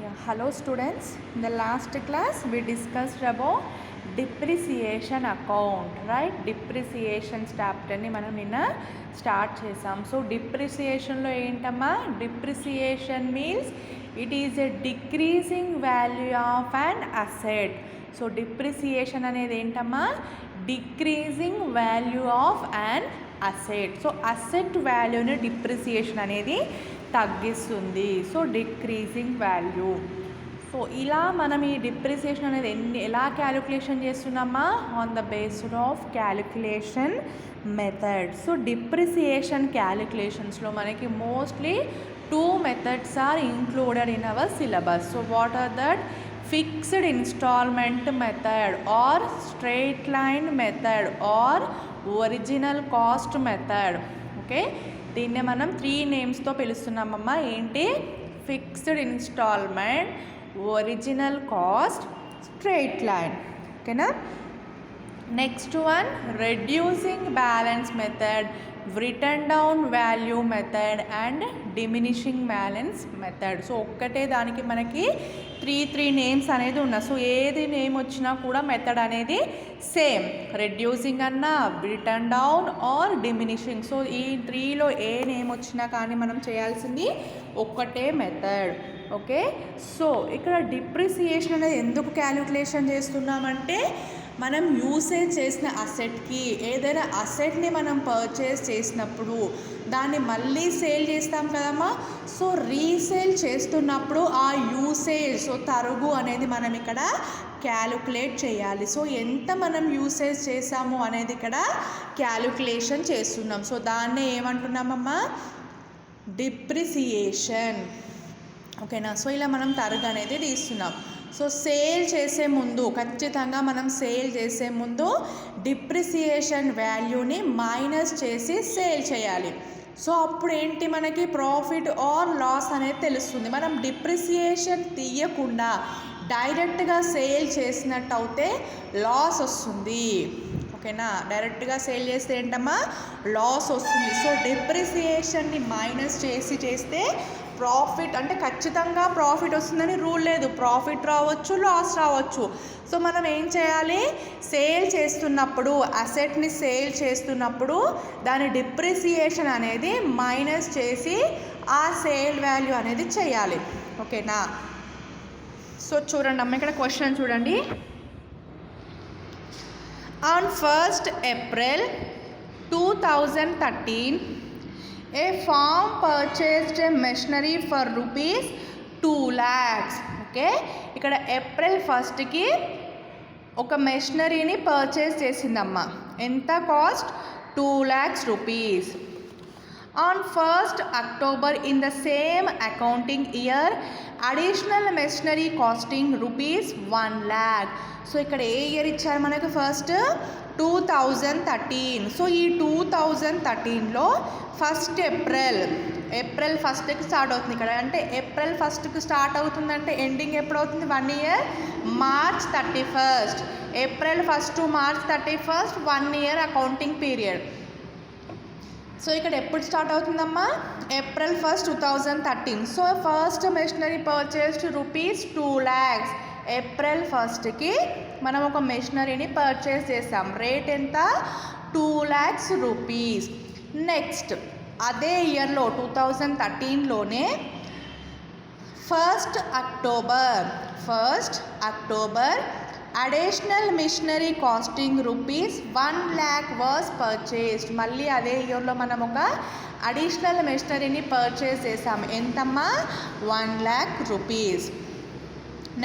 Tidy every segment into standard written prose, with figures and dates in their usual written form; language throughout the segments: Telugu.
Yeah, hello students. In the last class we discussed about depreciation account, right? Depreciation chapter ni మనం నిన్న స్టార్ట్ చేసాం. సో డిప్రిసియేషన్లో ఏంటమ్మా, depreciation means it is a decreasing value of an asset. So depreciation అనేది ఏంటమ్మా, decreasing value of an asset. So asset వాల్యూని డిప్రిసియేషన్ అనేది తగ్గిస్తుంది. So decreasing value. సో ఇలా మనం ఈ డిప్రిసియేషన్ అనేది ఎలా క్యాలిక్యులేషన్ చేస్తున్నామా, on the based of calculation method. So depreciation క్యాలిక్యులేషన్స్లో మనకి mostly 2 methods are included in our syllabus. So what are that? Fixed instalment method or straight line method or original cost method. Okay, దీన్నే మనం 3 నేమ్స్తో పిలుస్తున్నామమ్మా. ఏంటి? Fixed instalment, original cost, straight line. ఓకేనా? Next one reducing balance method, written down value method and diminishing balance method. So ఒక్కటే దానికి మనకి 3 నేమ్స్ అనేది ఉన్నాయి. సో ఏది నేమ్ వచ్చినా కూడా మెథడ్ అనేది సేమ్. రెడ్యూసింగ్ అన్నా, return down are diminishing. So ఈ 3లో ఏ నేమ్ వచ్చినా కానీ మనం చేయాల్సింది ఒక్కటే మెథడ్. ఓకే, సో ఇక్కడ డిప్రిసియేషన్ అనేది ఎందుకు క్యాలిక్యులేషన్ చేస్తున్నామంటే, మనం యూసేజ్ చేసిన అసెట్కి, ఏదైనా అసెట్ని మనం పర్చేస్ చేసినప్పుడు దాన్ని మళ్ళీ సేల్ చేస్తాం కదమ్మా. సో రీసేల్ చేస్తున్నప్పుడు ఆ యూసేజ్, సో తరుగు అనేది మనం ఇక్కడ క్యాలిక్యులేట్ చేయాలి. సో ఎంత మనం యూసేజ్ చేసాము అనేది ఇక్కడ క్యాలిక్యులేషన్ చేస్తున్నాం. సో దాన్నే ఏమంటున్నామమ్మా, డిప్రిసియేషన్. ఓకేనా? సో ఇలా మనం తరుగు అనేది తీస్తున్నాం. సో సేల్ చేసే ముందు, ఖచ్చితంగా మనం సేల్ చేసే ముందు డిప్రిసియేషన్ వాల్యూని మైనస్ చేసి సేల్ చేయాలి. సో అప్పుడు ఏంటి, మనకి ప్రాఫిట్ ఆర్ లాస్ అనేది తెలుస్తుంది. మనం డిప్రిసియేషన్ తీయకుండా డైరెక్ట్గా సేల్ చేసినట్టు అయితే లాస్ వస్తుంది. ఓకేనా? డైరెక్ట్గా సేల్ చేస్తే ఏంటమ్మా, లాస్ వస్తుంది. సో డిప్రిసియేషన్ని మైనస్ చేస్తే ప్రాఫిట్, అంటే ఖచ్చితంగా ప్రాఫిట్ వస్తుందని రూల్ లేదు. ప్రాఫిట్ రావచ్చు, లాస్ రావచ్చు. సో మనం ఏం చేయాలి, సేల్ చేస్తున్నప్పుడు, అసెట్ని సేల్ చేస్తున్నప్పుడు దాని డిప్రిసియేషన్ అనేది మైనస్ చేసి ఆ సేల్ వాల్యూ అనేది చేయాలి. ఓకేనా? సో చూడండి అమ్మ, ఇక్కడ క్వశ్చన్ చూడండి. On 1st April 2013, a firm purchased a machinery for rupees 2 lakhs. Okay, ఇక్కడ ఏప్రిల్ 1కి ఒక మెషినరీని పర్చేస్ చేసిందమ్మా. ఎంత cost? 2 lakhs rupees. On 1st October in the same accounting year, additional machinery costing rupees 1 lakh. So ఇక్కడ ఏ ఇయర్ ఇచ్చారు మనకు? ఫస్ట్ 2013. సో ఈ 2013లో ఏప్రిల్ 1కి స్టార్ట్ అవుతుంది ఇక్కడ. అంటే ఏప్రిల్ 1కి స్టార్ట్ అవుతుందంటే ఎండింగ్ ఎప్పుడు అవుతుంది? 1 year, March 31st. April 1 to March 31st, 1 year accounting period. So ఇక్కడ ఎప్పుడు స్టార్ట్ అవుతుందమ్మా? April 1st, 2013. So first machinery purchased rupees 2 lakhs. April 1కి మనం ఒక మెషినరీని పర్చేస్ చేసాం. రేట్ ఎంత? 2 lakhs rupees. నెక్స్ట్ అదే ఇయర్లో 2013లోనే 1st October additional machinery costing rupees 1 lakh was purchased. మళ్ళీ అదే ఇయర్లో మనం ఒక అడిషనల్ మిషనరీని పర్చేస్ చేసాం. ఎంతమ్మా? 1 lakh rupees.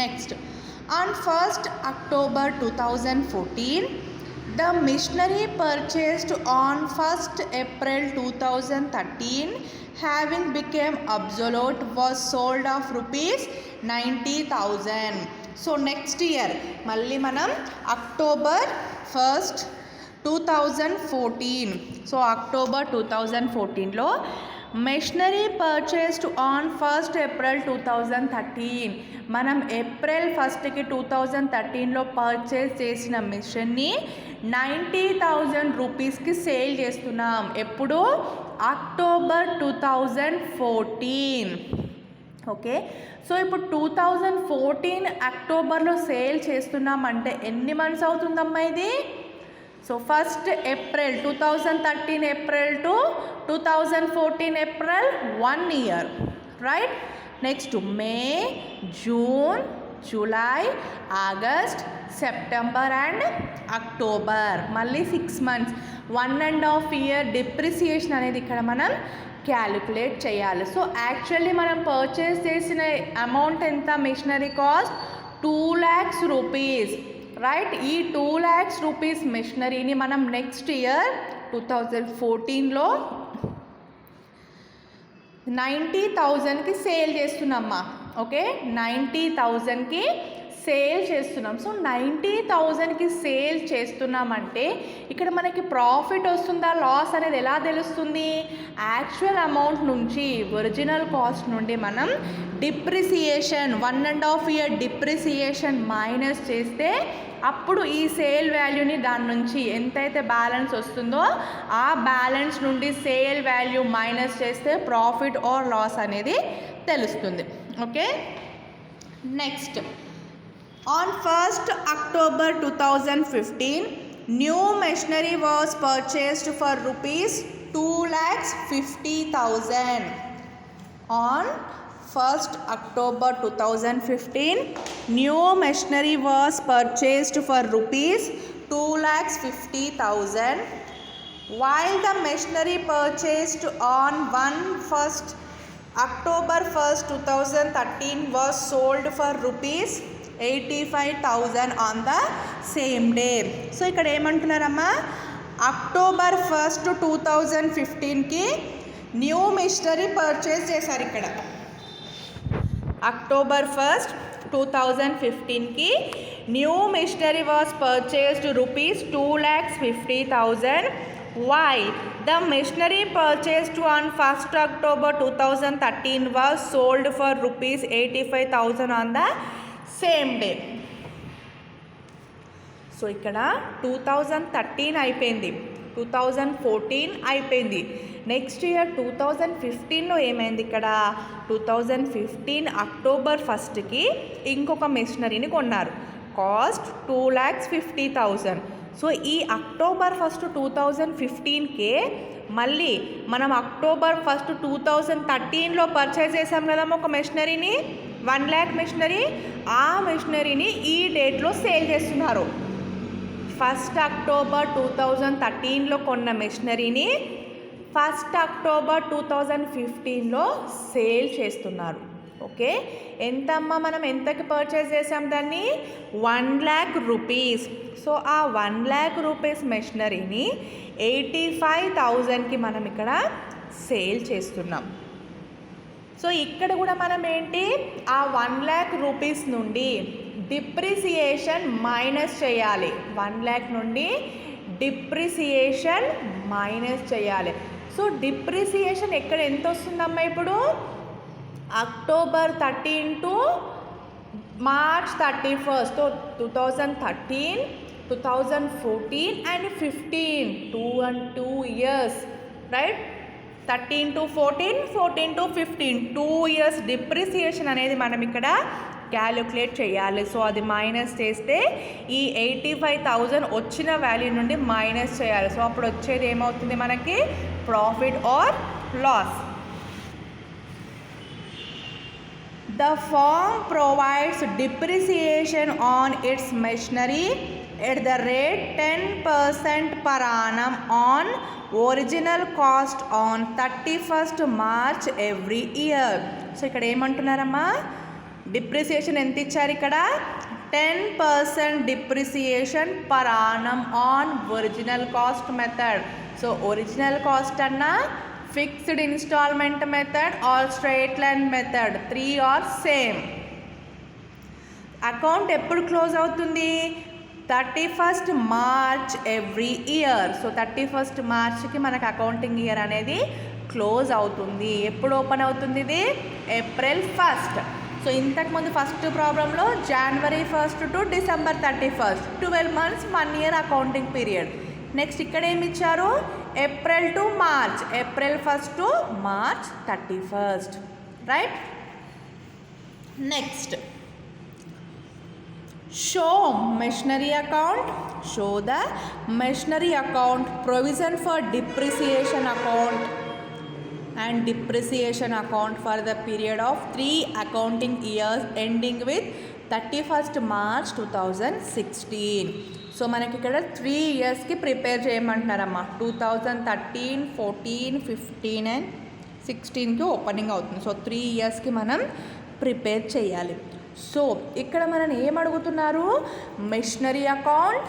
Next on 1st October 2014, the machinery purchased on 1st April 2013 having become obsolete was sold of rupees 90,000. So next year మళ్ళీ మనం అక్టోబర్ 1st 2014, సో అక్టోబర్ 2014లో machinery purchased on 1st April 2013. మనం ఏప్రిల్ 1కి 2013లో పర్చేస్ చేసిన మిషన్ని 90,000 రూపీస్కి సేల్ చేస్తున్నాం. ఎప్పుడు? అక్టోబర్ 2014. ఓకే. సో ఇప్పుడు 2014 అక్టోబర్లో సేల్ చేస్తున్నామంటే ఎన్ని మంత్స్ అవుతుందమ్మా ఇది? So first April 2013 April to 2014 April 1 year, right. Next May, June, July, August, September and October, మళ్ళీ 6 months, 1.5 year డిప్రిసియేషన్ అనేది ఇక్కడ మనం క్యాలిక్యులేట్ చేయాలి. సో యాక్చువల్లీ మనం పర్చేస్ చేసిన అమౌంట్ ఎంత? Machinery cost 2 lakhs rupees, right. ఈ 2 lakhs రూపీస్ మిషనరీని మనం నెక్స్ట్ ఇయర్ 2014లో 90,000కి సేల్ చేస్తున్నామ్మా. ఓకే, 90,000కి సేల్ చేస్తున్నాం. సో 90,000కి సేల్ చేస్తున్నామంటే ఇక్కడ మనకి ప్రాఫిట్ వస్తుందా లాస్ అనేది ఎలా తెలుస్తుంది? యాక్చువల్ అమౌంట్ నుంచి, ఒరిజినల్ కాస్ట్ నుండి మనం డిప్రిసియేషన్ 1.5 year డిప్రిసియేషన్ మైనస్ చేస్తే అప్పుడు ఈ సేల్ వాల్యూని దాని నుంచి ఎంతైతే బ్యాలెన్స్ వస్తుందో ఆ బ్యాలెన్స్ నుండి సేల్ వాల్యూ మైనస్ చేస్తే ప్రాఫిట్ ఆర్ లాస్ అనేది తెలుస్తుంది. Okay. Next, on 1st October 2015 new machinery was purchased for rupees 2,50,000. on 1st October 2015 new machinery was purchased for rupees 2,50,000 while the machinery purchased on 1st October 1st 2013 was sold for rupees 85,000 on the same day. So ఇక్కడ ఏమంటున్నారమ్మా, అక్టోబర్ 1st 2015కి న్యూ మిషనరీ పర్చేస్ చేశారు. ఇక్కడ అక్టోబర్ 1st 2015కి new machinery was purchased rupees 2,50,000 while the machinery purchased on 1st October 2013 was sold for rupees 85,000 on the same day. So ఇక్కడ 2013 అయిపోయింది, 2014 అయిపోయింది. నెక్స్ట్ ఇయర్ 2015లో ఏమైంది? ఇక్కడ 2015 అక్టోబర్ 1స్ట్కి ఇంకొక మెషినరీని కొన్నారు, కాస్ట్ 2,50,000. సో ఈ అక్టోబర్ 1st 2015కే మళ్ళీ మనం అక్టోబర్ 1st 2013లో పర్చేజ్ చేసాం కదమ్మా ఒక మెషినరీని, 1 lakh మెషినరీ. ఆ మెషినరీని ఈ డేట్లో సేల్ చేస్తున్నారు. 1st October 2013లో కొన్న మెషినరీని 1st October 2015లో సేల్ చేస్తున్నారు. ఓకే, ఎంతమ్మా మనం ఎంతకి పర్చేజ్ చేసాం దాన్ని? 1 lakh రూపీస్. సో ఆ 1 lakh రూపీస్ మెషినరీని 85,000కి మనం ఇక్కడ సేల్ చేస్తున్నాం. సో ఇక్కడ కూడా మనం ఏంటి, ఆ 1 lakh రూపీస్ నుండి డిప్రిసియేషన్ మైనస్ చేయాలి. 1 lakh నుండి డిప్రిసియేషన్ మైనస్ చేయాలి. సో డిప్రిసియేషన్ ఎక్కడ ఎంత వస్తుందమ్మా? ఇప్పుడు October 13 to March 31st. So 2013, 2014 and 15, 2 years, right. 13 to 14, 14 to 15, 2 years depreciation అనేది మనం ఇక్కడ క్యాలిక్యులేట్ చేయాలి. సో అది మైనస్ చేస్తే ఈ 85,000 వచ్చిన వాల్యూ నుండి మైనస్ చేయాలి. సో అప్పుడు వచ్చేది ఏమవుతుంది మనకి? Profit or loss. The firm provides depreciation on its machinery at the rate 10% per annum on original cost on 31st March every year. So ఇక్కడ ఏమంటున్నారమ్మా, డిప్రిసియేషన్ ఎంత ఇచ్చారు? ఇక్కడ 10% depreciation per annum on original cost method. So original cost అన్నా fixed instalment method or straight line method, 3 are same. Account ఎప్పుడు క్లోజ్ అవుతుంది? 31st March every year. So 31st మార్చ్కి మనకు అకౌంటింగ్ ఇయర్ అనేది క్లోజ్ అవుతుంది. ఎప్పుడు ఓపెన్ అవుతుంది ఇది? April 1st. సో ఇంతకుముందు ఫస్ట్ ప్రాబ్లంలో January 1st to December 31st, 12 months, 1 year accounting period. Next ఇక్కడ ఏమి ఇచ్చారు? April to March, April 1st to March 31st, right. Next show machinery account, show the machinery account, provision for depreciation account and depreciation account for the period of 3 accounting years ending with 31st March 2016. So మనకి ఇక్కడ 3 ఇయర్స్కి ప్రిపేర్ చేయమంటున్నారమ్మా. 2013, 14, 15 అండ్ 16కి ఓపెనింగ్ అవుతుంది. సో 3 ఇయర్స్కి మనం ప్రిపేర్ చేయాలి. సో ఇక్కడ మనం ఏం అడుగుతున్నారు, machinery account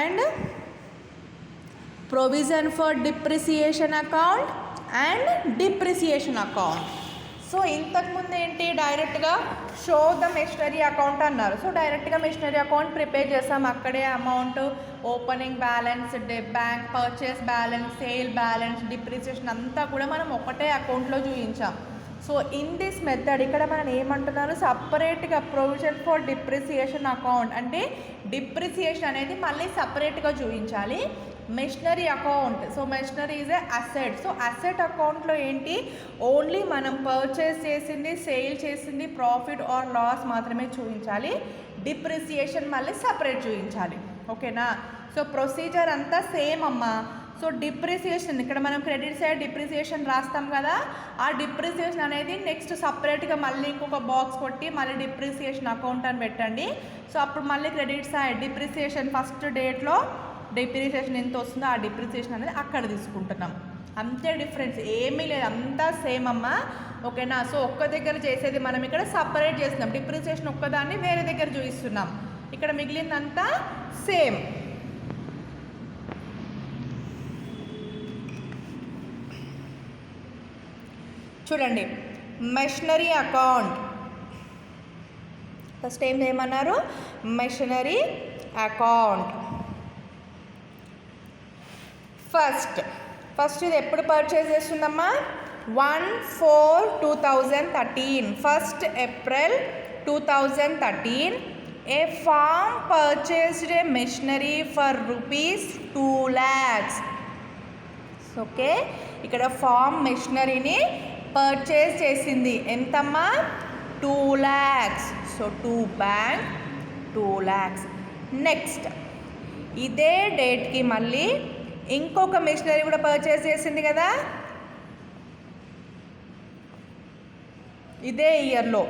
and provision for depreciation account and depreciation account. So ఇంతకుముందు ఏంటి, డైరెక్ట్గా షో ద మెషినరీ అకౌంట్ అన్నారు. సో డైరెక్ట్గా మెషినరీ అకౌంట్ ప్రిపేర్ చేస్తాం. అక్కడే amount, opening balance, bank purchase balance, sale balance, depreciation అంతా కూడా మనం ఒకటే అకౌంట్లో చూపించాం. సో ఇన్ దిస్ మెథడ్ ఇక్కడ మనం ఏమంటున్నారు, సపరేట్గా ప్రొవిజన్ ఫర్ డిప్రిసియేషన్ అకౌంట్ అంటే డిప్రిసియేషన్ అనేది మళ్ళీ సపరేట్గా చూపించాలి. Machinery account, so machinery is a asset. So asset అకౌంట్లో ఏంటి, ఓన్లీ మనం పర్చేస్ చేసింది, సేల్ చేసింది, ప్రాఫిట్ ఆర్ లాస్ మాత్రమే చూపించాలి. డిప్రిసియేషన్ మళ్ళీ సపరేట్ చూపించాలి. ఓకేనా. సో ప్రొసీజర్ అంతా సేమ్ అమ్మా. సో డిప్రిసియేషన్ ఇక్కడ మనం క్రెడిట్ సైడ్ డిప్రిసియేషన్ రాస్తాం కదా, ఆ డిప్రిసియేషన్ అనేది నెక్స్ట్ సపరేట్గా మళ్ళీ ఇంకొక బాక్స్ కొట్టి మళ్ళీ డిప్రిసియేషన్ అకౌంట్ అని పెట్టండి. సో అప్పుడు మళ్ళీ క్రెడిట్ సైడ్ డిప్రిసియేషన్ ఫస్ట్ డేట్లో డిప్రిసియేషన్ ఎంత వస్తుందో ఆ డిప్రిసియేషన్ అనేది అక్కడ తీసుకుంటున్నాం. అంతే డిఫరెన్స్, ఏమీ లేదు, అంతా సేమ్ అమ్మా. ఓకేనా. సో ఒక్క దగ్గర చేసేది మనం ఇక్కడ సపరేట్ చేస్తున్నాం. డిప్రిసియేషన్ ఒక్కదాన్ని వేరే దగ్గర చూపిస్తున్నాం. ఇక్కడ మిగిలిందంతా సేమ్. చూడండి, మెషినరీ అకౌంట్ ఫస్ట్ ఏం చేయమన్నారు, మెషినరీ అకౌంట్. ఫస్ట్ ఇది ఎప్పుడు పర్చేజ్ చేస్తుందమ్మా, 1/4/2013, 1st April 2013. A firm purchased a machinery for ₹2 lakhs. Okay, ఇక్కడ ఫార్మ్ మెషినరీని పర్చేస్ చేసింది ఎంతమ్మా, 2 lakhs. So 2 bank 2 lakhs. Next ఇదే డేట్కి మళ్ళీ ఇంకొక మెషినరీ కూడా పర్చేస్ చేసింది కదా, ఇదే ఇయర్లో.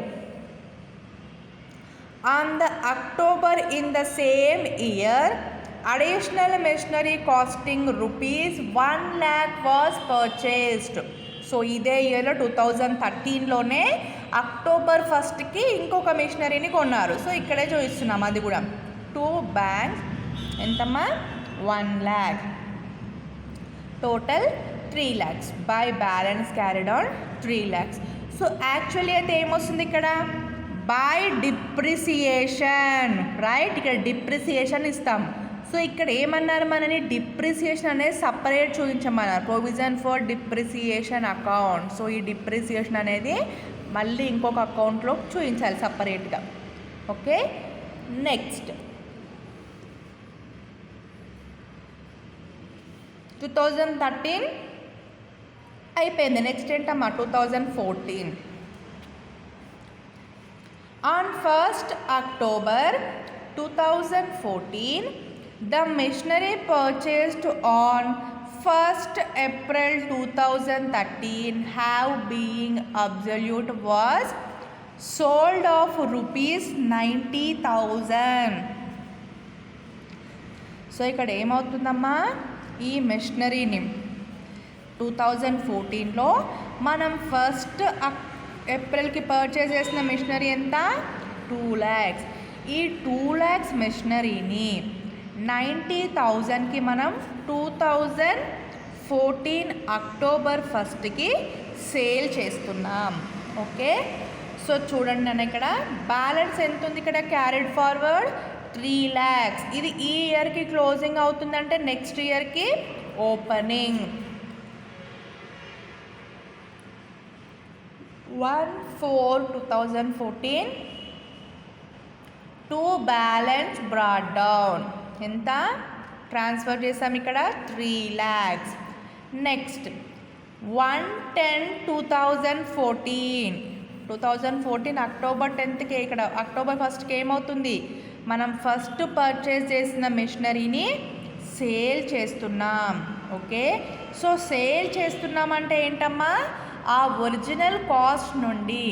On the October in the same year additional machinery costing ₹1 lakh was purchased. So ఇదే ఇయర్లో 2013లోనే అక్టోబర్ 1కి ఇంకొక మెషినరీని కొన్నారు. సో ఇక్కడే చూపిస్తున్నాం అది కూడా. 2 bank ఎంతమ్మా, 1 lakh. Total 3 lakhs. By balance carried on 3 lakhs. So actually అయితే ఏమొస్తుంది ఇక్కడ, బై డిప్రిసియేషన్, రైట్. ఇక్కడ డిప్రిసియేషన్ ఇస్తాం. సో ఇక్కడ ఏమన్నారు, మనని డిప్రిసియేషన్ అనేది సపరేట్ చూపించమన్నారు, provision for depreciation account. So ఈ డిప్రిసియేషన్ అనేది మళ్ళీ ఇంకొక అకౌంట్లో చూపించాలి సపరేట్గా. ఓకే. నెక్స్ట్ 2013 అయిపోయింది. నెక్స్ట్ ఏంటమ్మా, 2014. On 1st October 2014 the machinery purchased on 1st April 2013 have being absolute was sold of ₹90,000. So ఇక్కడ ఏమవుతుందమ్మా, ఈ మెషినరీని 2014లో మనం 1st ఏప్రిల్కి పర్చేస్ చేసిన మెషినరీ ఎంత, 2 lakhs. ఈ 2 lakhs మెషినరీని 90,000కి మనం 2014 అక్టోబర్ 1కి సేల్ చేస్తున్నాం. ఓకే. సో చూడండి, నేను ఇక్కడ బ్యాలెన్స్ ఎంత ఉంది, ఇక్కడ క్యారీడ్ ఫార్వర్డ్ 3 lakhs. ఇది ఈ ఇయర్కి క్లోజింగ్ అవుతుందంటే నెక్స్ట్ ఇయర్కి opening. 1/4/2014 to balance broad down ఎంత ట్రాన్స్ఫర్ చేసాం, ఇక్కడ 3 lakhs. నెక్స్ట్ 1/10/2014 2014 అక్టోబర్ 10కి ఇక్కడ అక్టోబర్ 1కి ఏమవుతుంది, మనం ఫస్ట్ పర్చేస్ చేసిన మెషినరీని సేల్ చేస్తున్నాం. ఓకే, సో సేల్ చేస్తున్నామంటే ఏంటమ్మా, ఆ ఒరిజినల్ కాస్ట్ నుండి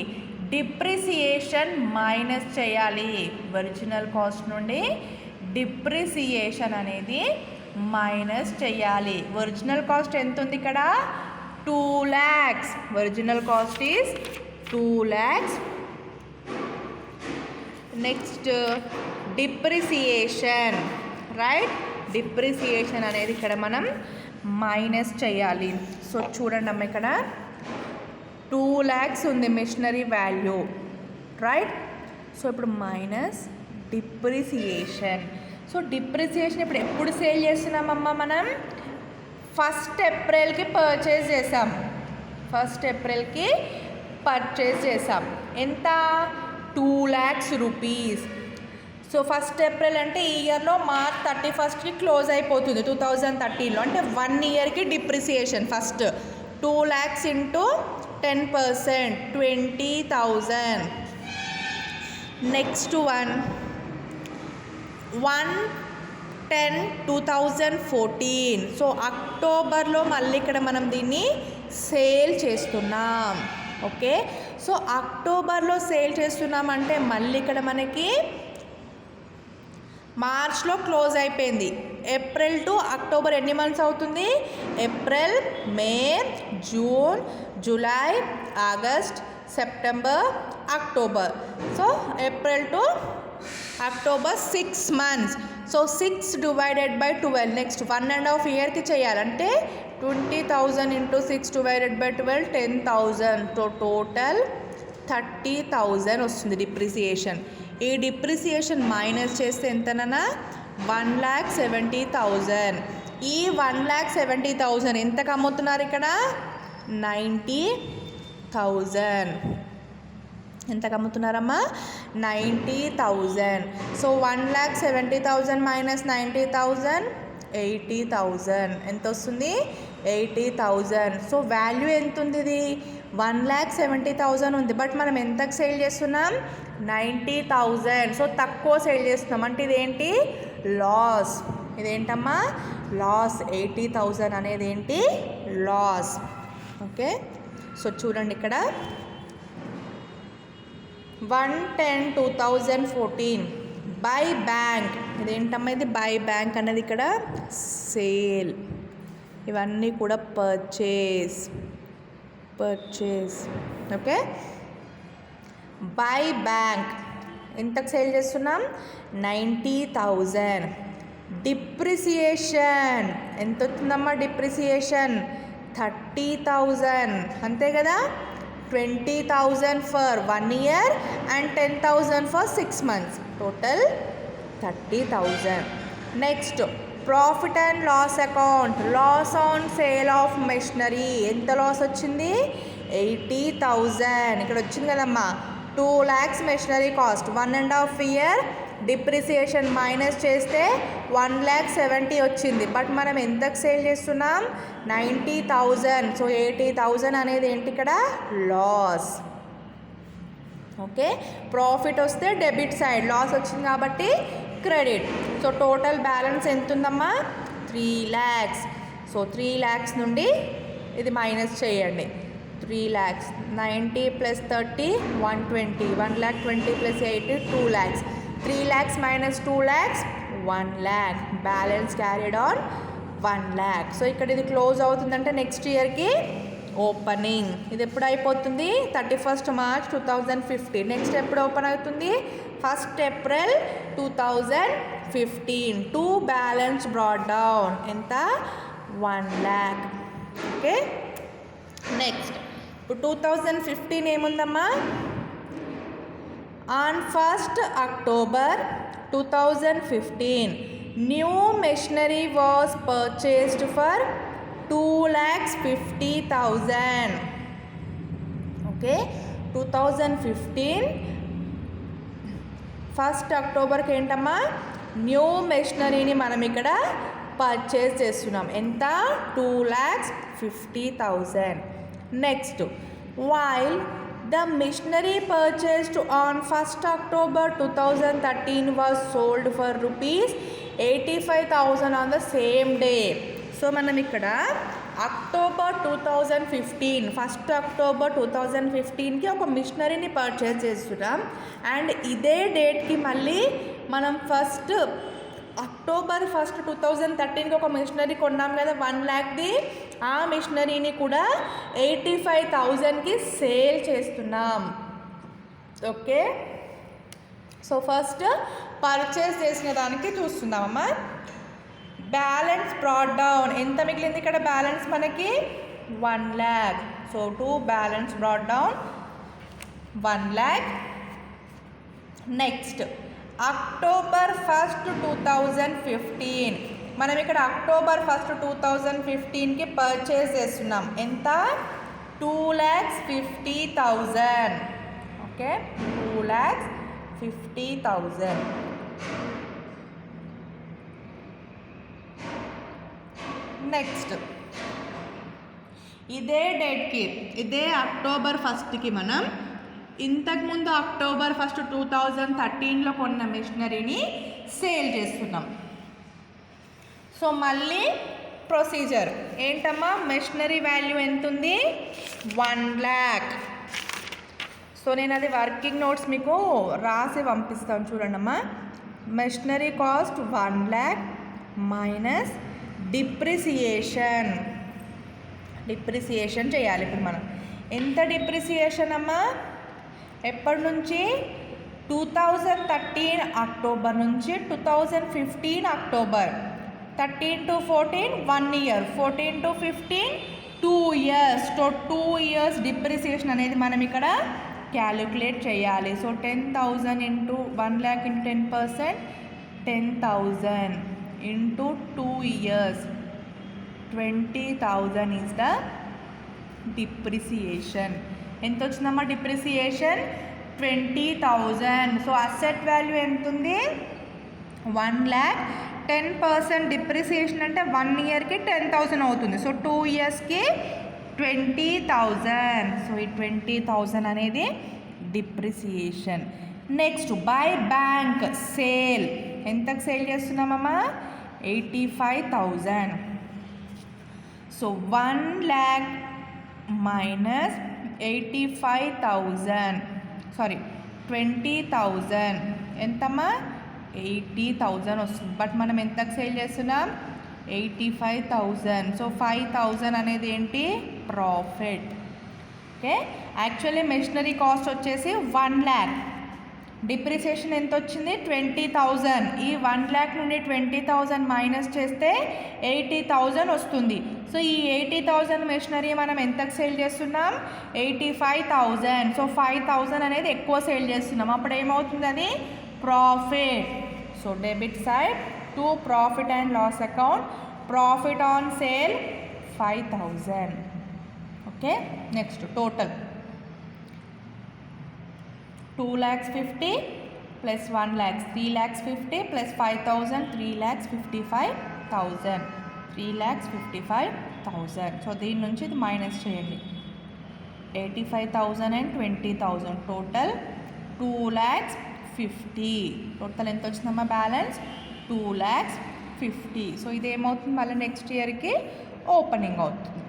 డిప్రిసియేషన్ మైనస్ చేయాలి. ఒరిజినల్ కాస్ట్ నుండి డిప్రిసియేషన్ అనేది మైనస్ చేయాలి. ఒరిజినల్ కాస్ట్ ఎంత ఉంది ఇక్కడ, 2 lakhs. Original cost is 2 lakhs. Next depreciation, right, depreciation అనేది ఇక్కడ మనం మైనస్ చేయాలి. సో చూడండి అమ్మ, ఇక్కడ 2 lakhs ఉంది మెషినరీ వాల్యూ, రైట్. సో ఇప్పుడు మైనస్ డిప్రిసియేషన్. సో డిప్రిసియేషన్ ఇప్పుడు ఎప్పుడు సేల్ చేస్తున్నామమ్మా, మనం 1st ఏప్రిల్కి పర్చేజ్ చేసాం. 1st ఏప్రిల్కి పర్చేజ్ చేసాం. ఎంత, 2 lakhs rupees. So 1st April అంటే ఈ ఇయర్లో మార్చ్ 31కి క్లోజ్ అయిపోతుంది 2013లో, అంటే 1 ఇయర్కి depreciation. First 2 lakhs into 10%, 20,000. Next 1/10/2014. So అక్టోబర్లో మళ్ళీ ఇక్కడ మనం దీన్ని సేల్ చేస్తున్నాం. ఓకే, సో అక్టోబర్లో సేల్ చేస్తున్నామంటే మళ్ళీ ఇక్కడ మనకి మార్చ్లో క్లోజ్ అయిపోయింది. ఏప్రిల్ టు అక్టోబర్ ఎన్ని మంత్స్ అవుతుంది, April, May, June, July, August, September, October. So April to October 6 months. So 6 divided by 12. Next 1.5 yearకి చేయాలంటే 20,000 into 6 divided by 12, 10,000. So total 30,000 వస్తుంది డిప్రిసియేషన్. ఈ డిప్రిసియేషన్ మైనస్ చేస్తే ఎంతనన్నా 1,70,000. ఈ 1,70,000 ఎంతకు అమ్ముతున్నారు ఇక్కడ, 90,000. ఎంతకు అమ్ముతున్నారమ్మా, 90,000. So 1,70,000 minus 90,000, 80,000. ఎంత వస్తుంది, 80,000. సో వాల్యూ ఎంత ఉంది, ఇది 1,70,000 ఉంది. బట్ మనం ఎంతకు సేల్ చేస్తున్నాం, 90,000. సో తక్కువ సేల్ చేస్తున్నాం అంటే ఇదేంటి, లాస్. ఇదేంటమ్మా, లాస్. 80,000 అనేది ఏంటి, లాస్. ఓకే, సో చూడండి ఇక్కడ 1/10/2014 బై బ్యాంక్. ఇదేంటమ్మా, ఇది బై బ్యాంక్ అనేది ఇక్కడ సేల్. ఇవన్నీ కూడా పర్చేస్. ఓకే, బై బ్యాంక్ ఎంతకు సేల్ చేస్తున్నాం, 90,000. డిప్రిసియేషన్ ఎంత వస్తుందమ్మా, డిప్రిసియేషన్ 30,000. అంతే కదా, 20,000 for 1 year and 10,000 for 6 months. Total 30,000. Next profit and loss account. Loss on sale of machinery. ఎంత లాస్ వచ్చింది, 80,000. ఇక్కడ వచ్చింది కదమ్మా, 2 lakhs machinery cost, 1.5 year depreciation minus చేస్తే 1,70,000 వచ్చింది. బట్ మనం ఎంతకు సేల్ చేస్తున్నాం, 90,000. సో 80,000 అనేది ఏంటి ఇక్కడ, లాస్. ఓకే, ప్రాఫిట్ వస్తే డెబిట్ సైడ్, లాస్ వచ్చింది కాబట్టి క్రెడిట్. సో టోటల్ బ్యాలెన్స్ ఎంత ఉందమ్మా, 3 lakhs. సో 3 lakhs నుండి ఇది మైనస్ చేయండి. 3 lakhs, 90 + 30, 120. 1,20,000 + 80, 2 lakhs. 3 lakhs minus 2 lakhs, 1 lakh. Balance carried on 1 lakh. So ఇక్కడ ఇది క్లోజ్ అవుతుందంటే నెక్స్ట్ ఇయర్కి ఓపెనింగ్. ఇది ఎప్పుడు అయిపోతుంది, 31st March 2015. నెక్స్ట్ ఎప్పుడు ఓపెన్ అవుతుంది, 1st April 2015. 2 balance brought down. ఎంత, 1 lakh. ఓకే, నెక్స్ట్ ఇప్పుడు 2015 ఏముందమ్మా, on 1st October 2015 new machinery was purchased for 2,50,000. okay, 2015 1st Octoberకి ఏంటమ్మా, న్యూ మెషినరీని మనం ఇక్కడ పర్చేస్ చేస్తున్నాం. ఎంత, 2,50,000. Next while the machinery purchased on 1st October 2013 was sold for ₹85,000 on the same day. So మనం ఇక్కడ అక్టోబర్ 2015 1st October 2015కి ఒక మిషనరీని పర్చేస్ చేస్తున్నాం. అండ్ ఇదే డేట్కి మళ్ళీ మనం October 1st 2013కి ఒక మిషనరీ కొన్నాం కదా 1 lakhది. ఆ మిషనరీని కూడా 85,000కి సేల్ చేస్తున్నాం. ఓకే, సో ఫస్ట్ పర్చేస్ చేసిన దానికి చూస్తున్నామమ్మా. బ్యాలెన్స్ బ్రాట్ డౌన్ ఎంత మిగిలింది ఇక్కడ బ్యాలెన్స్ మనకి 1 lakh. So to balance brought down 1 lakh. Next October 1st 2015 మనం ఇక్కడ October 1st 2015కి పర్చేస్ చేస్తున్నాం. ఎంత? 2,50,000. ఓకే, 2,50,000. నెక్స్ట్ ఇదే డేట్కి ఇదే October 1stకి మనం ఇంతకుముందు October 1st 2013లో కొన్న మిషనరీని సేల్ చేస్తున్నాం. సో మళ్ళీ ప్రొసీజర్ ఏంటమ్మా, మిషనరీ వాల్యూ ఎంత ఉంది? 1 lakh. సో నేను అది వర్కింగ్ నోట్స్ మీకు రాసి పంపిస్తాను చూడండమ్మా. Machinery cost 1 lakh minus depreciation చేయాలి. ఇప్పుడు మనం ఎంత డిప్రిసియేషన్ అమ్మా? ఎప్పటి నుంచి? 2013 అక్టోబర్ నుంచి 2015 October. 13 to 14 1 year, 14 to 15 2 years. So 2 years depreciation అనేది మనం ఇక్కడ క్యాలిక్యులేట్ చేయాలి. So 10,000 into 1 lakh into 10%, 10,000 into 2 years, 20,000 is the depreciation. ఎంత వచ్చిందమ్మా డిప్రిసియేషన్? 20,000. సో అసెట్ వాల్యూ ఎంత ఉంది? 1 lakh. 10% డిప్రిసియేషన్ అంటే 1 yearకి 10,000 అవుతుంది. సో 2 yearsకి 20,000. సో ఈ 20,000 అనేది depreciation. Next by bank sale. ఎంతకు సేల్ చేస్తున్నామమ్మా? 85,000. సో 1 lakh మైనస్ 85,000, సారీ 20,000 ఎంతమ్మా? 80,000 వస్తుంది. బట్ మనం ఎంతకు సేల్ చేస్తున్నాం? 85,000. సో 5,000 అనేది ఏంటి? Profit. Okay, actually machinery cost వచ్చేసి 1 lakh. డిప్రిసియేషన్ ఎంత వచ్చింది? 20,000. ఈ 1 lakh నుండి 20,000 మైనస్ చేస్తే 80,000 వస్తుంది. సో ఈ 80,000 మెషినరీ మనం ఎంతకు సేల్ చేస్తున్నాం? 85,000. సో 5,000 అనేది ఎక్కువ సేల్ చేస్తున్నాం. అప్పుడు ఏమవుతుంది? అది profit. So debit side to profit and loss account, profit on sale 5,000. Okay, next total 2,50,000 plus 1 lakh 3,50,000 plus 5,000 3,55,000. 3,55,000. సో దీని నుంచి ఇది మైనస్ చేయండి. 85,000 అండ్ 20,000 టోటల్ 2,50,000. టోటల్ ఎంత వచ్చిందమ్మా బ్యాలెన్స్? 2,50,000. సో ఇది ఏమవుతుంది? మళ్ళీ నెక్స్ట్ ఇయర్కి ఓపెనింగ్ అవుతుంది.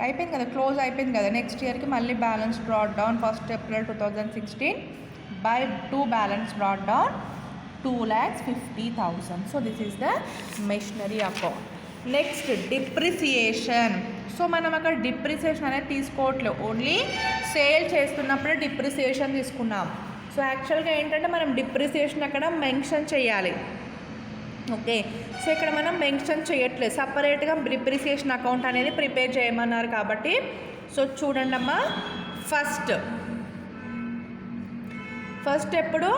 అయిపోయింది కదా, క్లోజ్ అయిపోయింది కదా. నెక్స్ట్ ఇయర్కి మళ్ళీ balance brought down 1st April 2016 by 2 balance brought down 2,50,000. So this is the machinery account. Next depreciation. So మనం అక్కడ డిప్రిసియేషన్ అనేది తీసుకోవట్లేదు, ఓన్లీ సేల్ చేస్తున్నప్పుడే డిప్రిసియేషన్ తీసుకున్నాం. సో యాక్చువల్గా ఏంటంటే మనం డిప్రిసియేషన్ అక్కడ మెన్షన్ చేయాలి. ఓకే, సో ఇక్కడ మనం మెన్షన్ చేయట్లేదు, సపరేట్గా డిప్రిసియేషన్ అకౌంట్ అనేది ప్రిపేర్ చేయమన్నారు కాబట్టి. సో చూడండి అమ్మా, ఫస్ట్ ఎప్పుడు?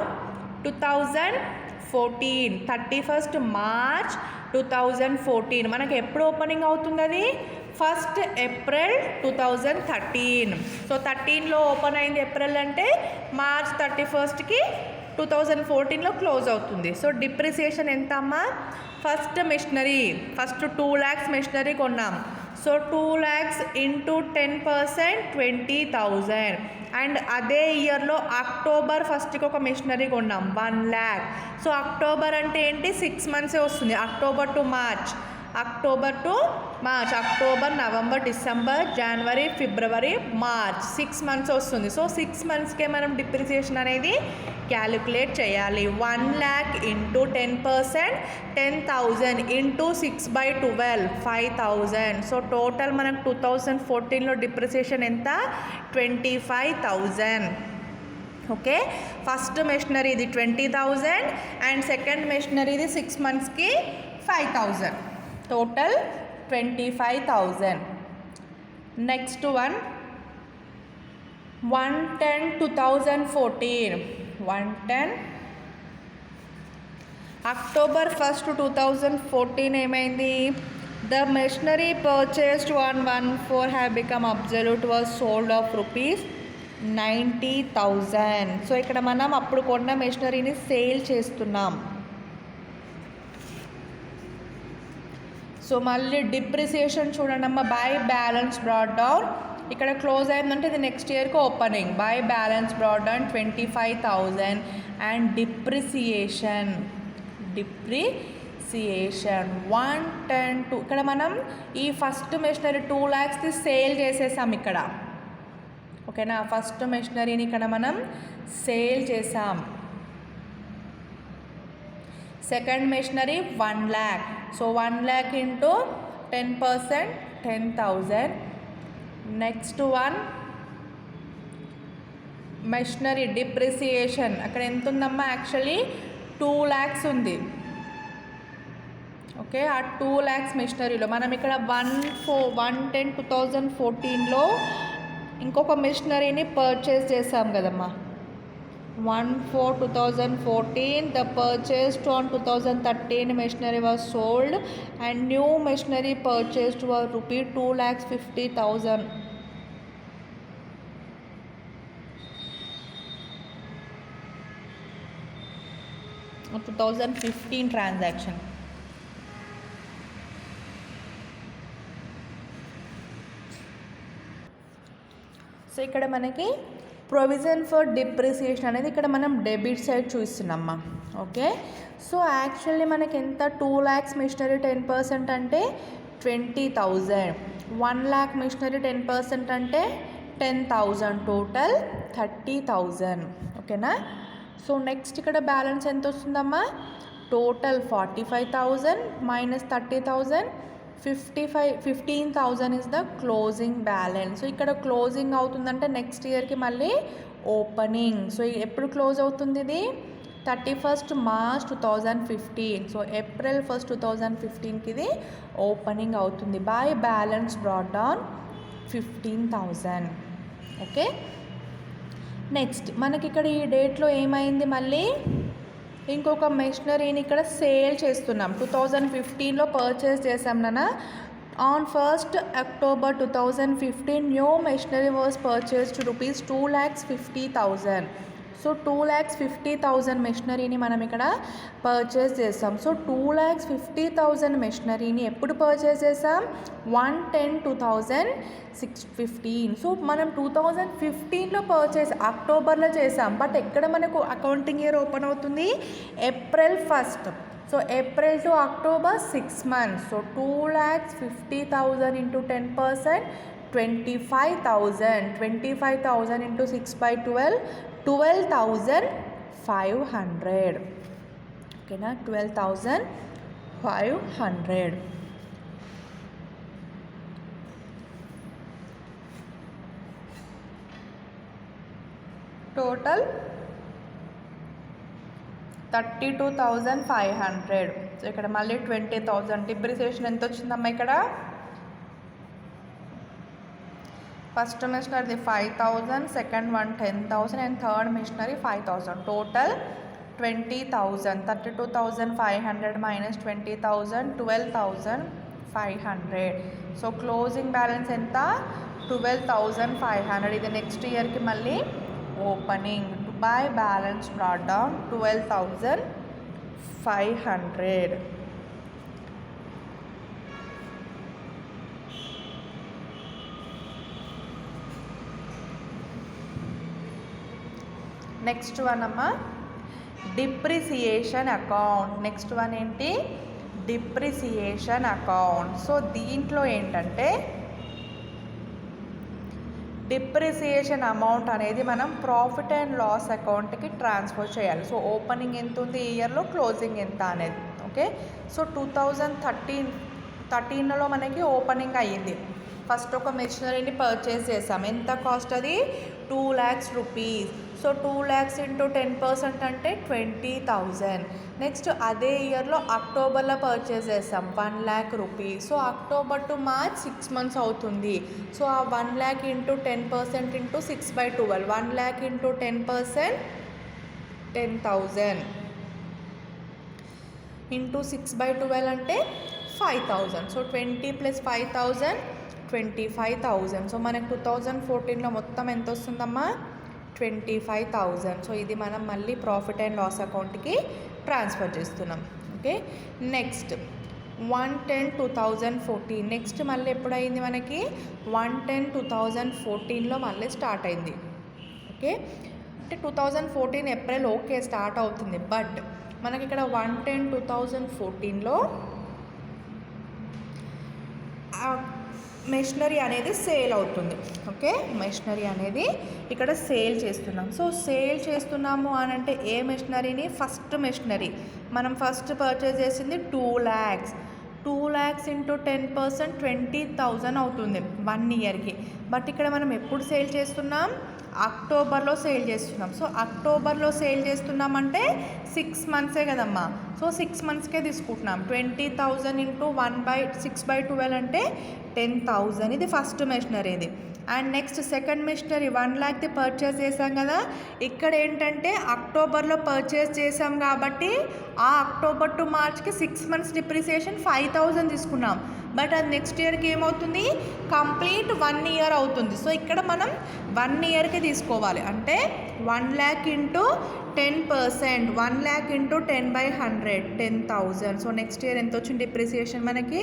2014 31st March 2014. మనకి ఎప్పుడు ఓపెనింగ్ అవుతుంది? అది 1st April 2013. సో 13లో ఓపెన్ అయింది ఏప్రిల్ అంటే March 31st 2014లో క్లోజ్ అవుతుంది. సో డిప్రిసియేషన్ ఎంత అమ్మా? ఫస్ట్ 2 lakhs మెషినరీ కొన్నాం. So 2 lakhs into 10% 20,000. అండ్ అదే ఇయర్లో అక్టోబర్ ఫస్ట్కి ఒక మిషనరీ కొన్నాం 1 lakh. సో అక్టోబర్ అంటే ఏంటి 6 months వస్తుంది. October to March, October November December January February March 6 months వస్తుంది. సో 6 monthsకే మనం డిప్రిసియేషన్ అనేది క్యాలిక్యులేట్ చేయాలి. 1 lakh into 10% 10,000 into 6/12 5,000. So total మనకు 2014లో డిప్రిసియేషన్ ఎంత 25,000. ఓకే, ఫస్ట్ మెషినరీ ఇది 20,000 అండ్ సెకండ్ మెషినరీ ఇది 6 monthsకి 5,000. Total 25,000. Next one 1/10/2014. 1/10 October 1st 2014 ఏమైంది? The machinery purchased on 1/4 have become obsolete was sold of rupees 90,000. So ఇక్కడ మనం అప్పుడు కొన్న మెషినరీని సేల్ చేస్తున్నాం. సో మళ్ళీ డిప్రిసియేషన్ చూడండి అమ్మ, బై బ్యాలెన్స్ బ్రాట్ డౌన్. ఇక్కడ క్లోజ్ అయిందంటే ఇది నెక్స్ట్ ఇయర్కి opening. By balance brought down 25,000 and depreciation 110 ఇక్కడ మనం ఈ ఫస్ట్ మెషినరీ 2 lakhsకి సేల్ చేసేసాం ఇక్కడ. ఓకేనా, ఫస్ట్ మెషినరీని ఇక్కడ మనం సేల్ చేసాం. Second machinery 1 lakh. So 1 lakh into 10% 10,000. Next one machinery depreciation అక్కడ ఎంత ఉందమ్మా? యాక్చువల్లీ 2 lakhs ఉంది. ఓకే, ఆ 2 lakhs మెషినరీలో మనం ఇక్కడ 1/10/2014లో ఇంకొక మెషినరీని పర్చేస్ చేసాం కదమ్మా. 1/4/2014 the purchased on 2013 machinery was sold and new machinery purchased was rupee 2,50,000. 2015 transaction. So ఇక్కడ మనకి ప్రొవిజన్ ఫర్ డిప్రిసియేషన్ అనేది ఇక్కడ మనం డెబిట్ సైడ్ చూస్తున్నామ్మా. ఓకే, సో యాక్చువల్లీ మనకి ఎంత 2 lakhs మిషనరీ 10% అంటే 20,000. 1 lakh మిషనరీ 10% అంటే 10,000. టోటల్ 30,000. ఓకేనా, సో నెక్స్ట్ ఇక్కడ బ్యాలెన్స్ ఎంత వస్తుందమ్మా? Total 45,000 minus 30,000 15,000 is the closing balance. So ఇక్కడ క్లోజింగ్ అవుతుందంటే నెక్స్ట్ ఇయర్కి మళ్ళీ ఓపెనింగ్. సో ఎప్పుడు క్లోజ్ అవుతుంది ఇది? 31st March 2015. So April 1st 2015కి ఇది ఓపెనింగ్ అవుతుంది. By balance brought down 15,000. Okay, next మనకి ఇక్కడ ఈ డేట్లో ఏమైంది? మళ్ళీ ఇంకొక మెషినరీని ఇక్కడ సేల్ చేస్తున్నాం. 2015లో పర్చేస్ చేసాం నాన్న. On 1st October 2015 new machinery was purchased rupees 2,50,000. So 2,50,000 మెషినరీని మనం ఇక్కడ పర్చేస్ చేసాం. సో 2,50,000 మెషినరీని ఎప్పుడు పర్చేస్ చేసాం? 1/10/2015. సో మనం 2015లో పర్చేస్ అక్టోబర్లో చేసాం. బట్ ఎక్కడ మనకు అకౌంటింగ్ ఇయర్ ఓపెన్ అవుతుంది? April 1st. So April to October 6 months. So 2,50,000 into 10% 25,000. 25,000 into 6/12 12,500. ఓకేనా, 12,500. టోటల్ 32,500. సో ఇక్కడ మళ్ళీ 20,000 డిప్రిసియేషన్ ఎంత వచ్చిందమ్మా? ఇక్కడ first machinery 5,000, second one 10,000 and third machinery 5,000. Total 20,000. 32,500 minus 20,000 12,500. So closing balance ఎంత? 12,500. ఇది నెక్స్ట్ ఇయర్కి మళ్ళీ opening. By balance brought down 12,500. Next one అమ్మా డిప్రిసియేషన్ అకౌంట్. నెక్స్ట్ వన్ ఏంటి? Depreciation account. సో దీంట్లో ఏంటంటే డిప్రిసియేషన్ అమౌంట్ అనేది మనం ప్రాఫిట్ అండ్ లాస్ అకౌంట్కి ట్రాన్స్ఫర్ చేయాలి. సో ఓపెనింగ్ ఎంత ఉంది ఈ ఇయర్లో, క్లోజింగ్ ఎంత అనేది. ఓకే, సో 2013లో మనకి ఓపెనింగ్ అయ్యింది. ఫస్ట్ ఒక మెషినరీని పర్చేస్ చేసాం. ఎంత కాస్ట్ అది? 2 lakhs rupees. So 2 lakhs into 10% అంటే 20,000. నెక్స్ట్ అదే ఇయర్లో అక్టోబర్లో పర్చేస్ చేస్తాం 1 lakh rupees. So October to March 6 months అవుతుంది. సో ఆ 1 lakh into 10% into 6/12, 1 lakh into 10% 10,000 into 6/12 అంటే 5,000. సో 20 + 5,000 25,000. సో మనకు 2014లో మొత్తం ఎంత వస్తుందమ్మా? 25,000. సో ఇది మనం మళ్ళీ ప్రాఫిట్ అండ్ లాస్ అకౌంట్కి ట్రాన్స్ఫర్ చేస్తున్నాం. Okay, next 1/10/2014. నెక్స్ట్ మళ్ళీ ఎప్పుడైంది మనకి? 1/10/2014లో మళ్ళీ స్టార్ట్ అయింది. ఓకే, అంటే 2014 ఏప్రిల్ ఓకే స్టార్ట్ అవుతుంది. బట్ మనకి ఇక్కడ 1/10/2014లో మెషినరీ అనేది సేల్ అవుతుంది. ఓకే, మెషినరీ అనేది ఇక్కడ సేల్ చేస్తున్నాం. సో సేల్ చేస్తున్నాము అని అంటే ఏ మెషినరీని? ఫస్ట్ మెషినరీ మనం ఫస్ట్ పర్చేస్ చేసింది 2 lakhs. 2 lakhs ఇంటూ 10% 20,000 అవుతుంది 1 yearకి. బట్ ఇక్కడ మనం ఎప్పుడు సేల్ చేస్తున్నాం? అక్టోబర్లో సేల్ చేస్తున్నాం. సో అక్టోబర్లో సేల్ చేస్తున్నామంటే 6 monthsే కదమ్మా. సో 6 monthsకే తీసుకుంటున్నాం. 20,000 ఇంటూ 1/6/12 అంటే 10,000. ఇది ఫస్ట్ మెషినరీది. అండ్ నెక్స్ట్ సెకండ్ మెషినరీ 1 lakhది పర్చేస్ చేసాం కదా. ఇక్కడ ఏంటంటే అక్టోబర్లో పర్చేస్ చేసాం కాబట్టి ఆ అక్టోబర్ టు మార్చ్కి 6 months డిప్రిసియేషన్ 5,000 తీసుకున్నాం. బట్ అది నెక్స్ట్ ఇయర్కి ఏమవుతుంది? కంప్లీట్ 1 year అవుతుంది. సో ఇక్కడ మనం 1 yearకి తీసుకోవాలి. అంటే 1 lakh into 10%, 1 lakh into 10/100 10,000. So next year ఎంత వచ్చింది డిప్రిసియేషన్ మనకి?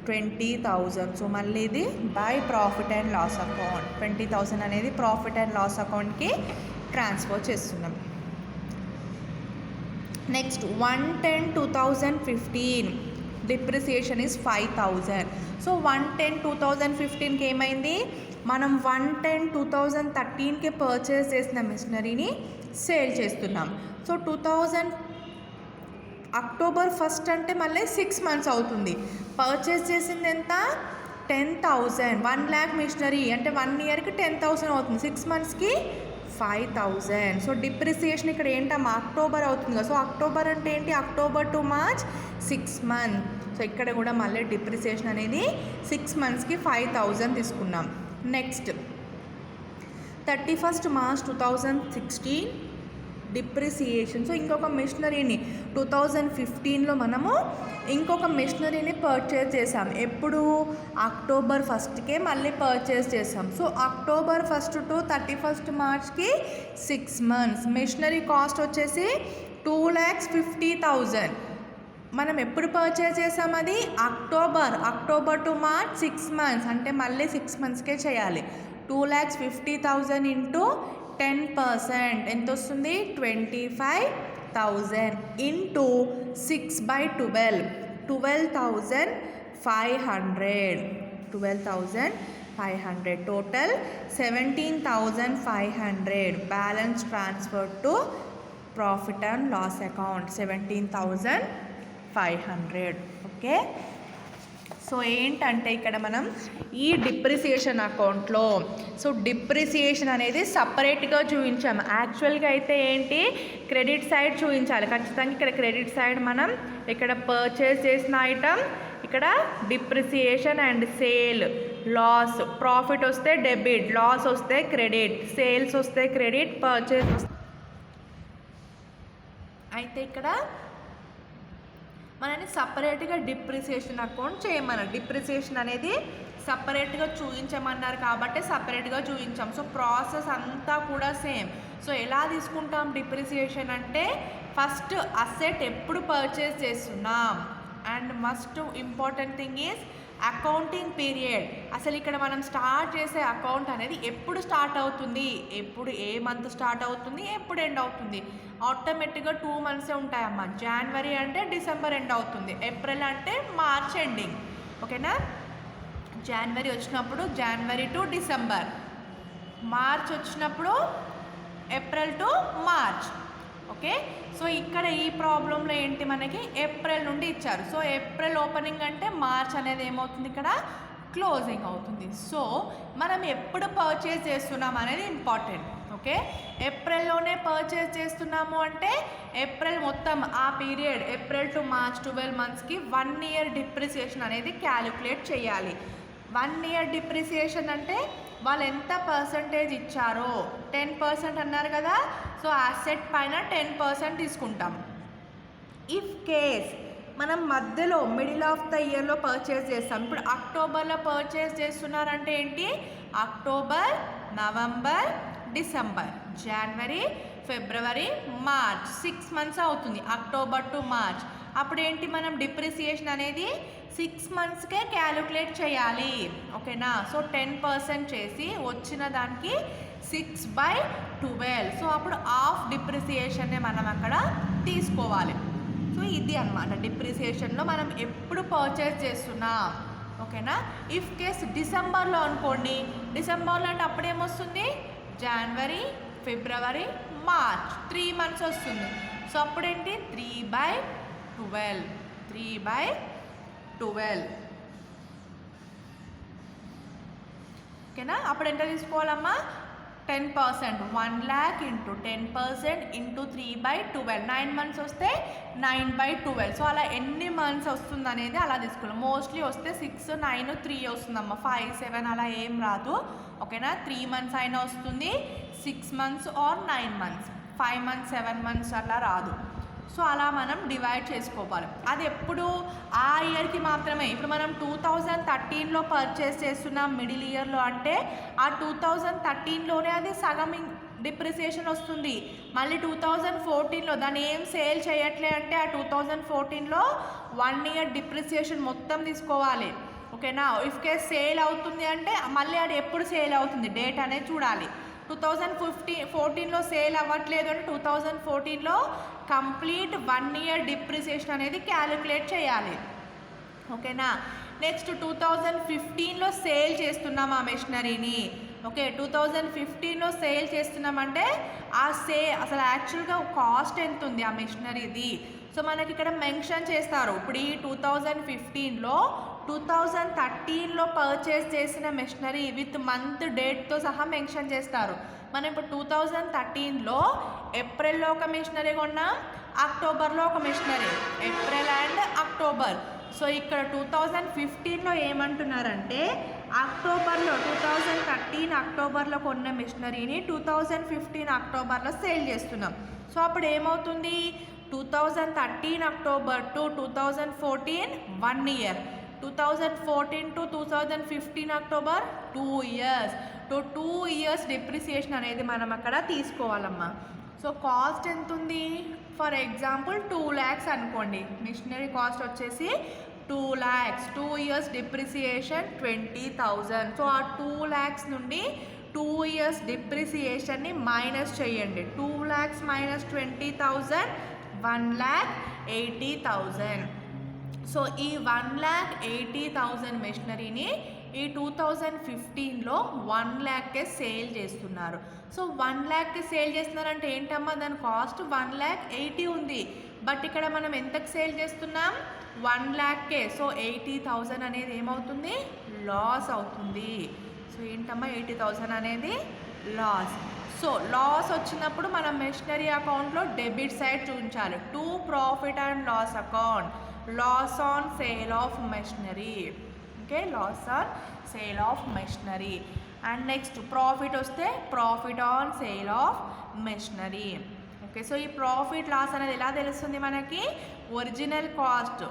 20,000. సో మళ్ళీ ఇది by profit and loss account. 20,000 అనేది ప్రాఫిట్ అండ్ లాస్ అకౌంట్కి ట్రాన్స్ఫర్ చేస్తున్నాం. Next 1/10/2015 depreciation is 5,000. సో 1/10/2015కి ఏమైంది? మనం 1/10/2013కి పర్చేస్ చేసిన మెషినరీని సేల్ చేస్తున్నాం. సో అక్టోబర్ 1st అంటే మళ్ళీ 6 months అవుతుంది. పర్చేస్ చేసింది ఎంత? 10,000. 1 lakh మిషనరీ అంటే 1 yearకి 10,000 అవుతుంది. 6 monthsకి 5,000. సో డిప్రిసియేషన్ ఇక్కడ ఏంటమ్మా? అక్టోబర్ అవుతుంది కదా. సో అక్టోబర్ అంటే ఏంటి? October to March 6 months. So ఇక్కడ కూడా మళ్ళీ డిప్రిసియేషన్ అనేది 6 monthsకి 5,000 తీసుకున్నాం. Next 31st March 2016 depreciation. So ఇంకొక మెషినరీని 2015లో మనము ఇంకొక మెషినరీని పర్చేస్ చేసాం. ఎప్పుడు? అక్టోబర్ 1స్ట్కే మళ్ళీ పర్చేస్ చేసాం. So October 1st to 31st Marchకి 6 months. Machinery cost వచ్చేసి 2,50,000. మనం ఎప్పుడు పర్చేస్ చేసాం? అది అక్టోబర్ టు మార్చ్ 6 months అంటే మళ్ళీ 6 monthsకే చేయాలి. 2,50,000 ఇంటూ 10% ఎంత వస్తుంది? 25,000 into 6/12 12,500. 12,500 total 17,500. Balance transfer to profit and loss account 17,500. Okay, so ఏంటంటే ఇక్కడ మనం ఈ డిప్రిసియేషన్ అకౌంట్లో సో డిప్రిసియేషన్ అనేది సపరేట్గా చూపించాము. యాక్చువల్గా అయితే ఏంటి? క్రెడిట్ సైడ్ చూపించాలి ఖచ్చితంగా. ఇక్కడ క్రెడిట్ సైడ్ మనం ఇక్కడ పర్చేస్ చేసిన ఐటమ్, ఇక్కడ depreciation and sale, loss, profit వస్తే డెబిట్, లాస్ వస్తే క్రెడిట్, సేల్స్ వస్తే క్రెడిట్, పర్చేస్ వస్తే. అయితే ఇక్కడ మనని సపరేట్గా డిప్రిసియేషన్ అకౌంట్ చేయమన్నారు. డిప్రిసియేషన్ అనేది సపరేట్గా చూపించమన్నారు కాబట్టి సపరేట్గా చూపించాం. సో ప్రాసెస్ అంతా కూడా సేమ్. సో ఎలా తీసుకుంటాం డిప్రిసియేషన్ అంటే ఫస్ట్ అసెట్ ఎప్పుడు పర్చేస్ చేస్తున్నాం and must important thing is accounting period, అసలు ఇక్కడ మనం స్టార్ట్ చేసే అకౌంట్ అనేది ఎప్పుడు స్టార్ట్ అవుతుంది, ఎప్పుడు ఏ మంత్ స్టార్ట్ అవుతుంది, ఎప్పుడు ఎండ్ అవుతుంది. ఆటోమేటిక్గా 2 months ఉంటాయమ్మా. జనవరి అంటే డిసెంబర్ ఎండ్ అవుతుంది, ఏప్రిల్ అంటే మార్చ్ ఎండింగ్. ఓకేనా, జనవరి వచ్చినప్పుడు జనవరి టు డిసెంబర్, మార్చ్ వచ్చినప్పుడు April to March. Okay, so ఇక్కడ ఈ ప్రాబ్లంలో ఏంటి, మనకి ఏప్రిల్ నుండి ఇచ్చారు. సో ఏప్రిల్ ఓపెనింగ్ అంటే మార్చ్ అనేది ఏమవుతుంది, ఇక్కడ క్లోజింగ్ అవుతుంది. సో మనం ఎప్పుడు పర్చేస్ చేస్తున్నాం అనేది ఇంపార్టెంట్. ఓకే, ఏప్రిల్లోనే పర్చేస్ చేస్తున్నాము అంటే ఏప్రిల్ మొత్తం ఆ period April to March 12 monthsకి 1 year depreciation అనేది క్యాలిక్యులేట్ చేయాలి. 1 year డిప్రిసియేషన్ అంటే వాళ్ళు ఎంత పర్సంటేజ్ ఇచ్చారో 10% అన్నారు కదా, సో అసెట్ పైన 10% తీసుకుంటాం. ఇఫ్ కేస్ మనం మధ్యలో మిడిల్ ఆఫ్ ద ఇయర్లో పర్చేస్ చేస్తాం, ఇప్పుడు అక్టోబర్లో పర్చేస్ చేస్తున్నారంటే ఏంటి, అక్టోబర్, నవంబర్, డిసెంబర్, జనవరి, ఫిబ్రవరి, మార్చ్, 6 months అవుతుంది, అక్టోబర్ టు మార్చ్. అప్పుడు ఏంటి, మనం డిప్రిసియేషన్ అనేది 6 monthsకే క్యాలిక్యులేట్ చేయాలి. ఓకేనా, సో 10% చేసి వచ్చిన దానికి 6/12, సో అప్పుడు హాఫ్ డిప్రిసియేషన్నే మనం అక్కడ తీసుకోవాలి. సో ఇది అన్నమాట డిప్రిసియేషన్లో మనం ఎప్పుడు పర్చేస్ చేస్తున్నాం. ఓకేనా, ఇఫ్ కేస్ డిసెంబర్లో అనుకోండి, డిసెంబర్లో అంటే అప్పుడేమొస్తుంది, జనవరి, ఫిబ్రవరి, మార్చ్, 3 months వస్తుంది. సో అప్పుడేంటి 3/12, 3/12. ఓకేనా, అప్పుడు ఎంత తీసుకోవాలమ్మా, 10%, 1 lakh ఇంటూ 10% ఇంటూ 3/12, 9 months వస్తే 9/12. సో అలా ఎన్ని మంత్స్ వస్తుంది అనేది అలా తీసుకోవాలి. మోస్ట్లీ వస్తే 6, 9, 3 వస్తుందమ్మా, 5, 7 అలా ఏం రాదు. ఓకేనా, 3 months అయినా వస్తుంది, 6 months are 9 months, 5 months, 7 months అలా రాదు. సో అలా మనం డివైడ్ చేసుకోవాలి. అది ఎప్పుడు ఆ ఇయర్కి మాత్రమే. ఇప్పుడు మనం 2013లో పర్చేస్ చేస్తున్నాం మిడిల్ ఇయర్లో అంటే ఆ 2013లోనే అది సగం డిప్రిసియేషన్ వస్తుంది. మళ్ళీ 2014లో దాన్ని ఏం సేల్ చేయట్లే అంటే ఆ 2014లో 1 year డిప్రిసియేషన్ మొత్తం తీసుకోవాలి. ఓకేనా, ఇఫ్ కేస్ సేల్ అవుతుంది అంటే మళ్ళీ అది ఎప్పుడు సేల్ అవుతుంది డేట్ అనేది చూడాలి. 2014లో సేల్ అవ్వట్లేదు అంటే 2014లో కంప్లీట్ 1 year డిప్రిసియేషన్ అనేది క్యాలిక్యులేట్ చేయాలి. ఓకేనా, నెక్స్ట్ 2015లో సేల్ చేస్తున్నాం ఆ మెషినరీని. ఓకే, 2015లో సేల్ చేస్తున్నామంటే ఆ అసలు యాక్చువల్గా కాస్ట్ ఎంత ఉంది ఆ మెషినరీది, సో మనకి ఇక్కడ మెన్షన్ చేస్తారు. ఇప్పుడు ఈ 2015లో 2013లో పర్చేస్ చేసిన మెషినరీ విత్ మంత్ డేట్తో సహా మెన్షన్ చేస్తారు. మనం ఇప్పుడు 2013లో ఏప్రిల్లో ఒక మెషినరీ కొన్నాం, అక్టోబర్లో ఒక machinery, April and October. So ఇక్కడ 2015లో ఏమంటున్నారంటే అక్టోబర్లో 2013 అక్టోబర్లో కొన్న మెషినరీని 2015 అక్టోబర్లో సేల్ చేస్తున్నాం. సో అప్పుడు ఏమవుతుంది, 2013 October to 2014 1 year, 2014 to 2015 October 2 years. 2 years depreciation అనేది మనం అక్కడ తీసుకోవాలమ్మా. సో కాస్ట్ ఎంత ఉంది, ఫర్ ఎగ్జాంపుల్ 2 lakhs అనుకోండి, మిషనరీ కాస్ట్ వచ్చేసి 2 lakhs, 2 years డిప్రిసియేషన్ 20,000. సో ఆ 2 lakhs నుండి 2 years డిప్రిసియేషన్ని మైనస్ చేయండి. 2 lakhs మైనస్ 20,000, 1,80,000. సో ఈ 1,80,000 మెషినరీని ఈ 2015లో 1 lakhకే సేల్ చేస్తున్నారు. సో 1 lakhకి సేల్ చేస్తున్నారంటే ఏంటమ్మా, దాని కాస్ట్ 1,80,000 ఉంది. బట్ ఇక్కడ మనం ఎంతకు సేల్ చేస్తున్నాం, 1 lakhకే. సో 80,000 అనేది ఏమవుతుంది, లాస్ అవుతుంది. సో ఏంటమ్మా 80,000 అనేది లాస్. సో లాస్ వచ్చినప్పుడు మనం మెషినరీ అకౌంట్లో డెబిట్ సైడ్ చూపించాలి. To profit and loss account, loss on sale of machinery. Okay, loss on sale of machinery. And next profit వస్తే profit on sale of machinery. Okay, so ఈ ప్రాఫిట్ లాస్ అనేది ఎలా తెలుస్తుంది మనకి, ఒరిజినల్ కాస్ట్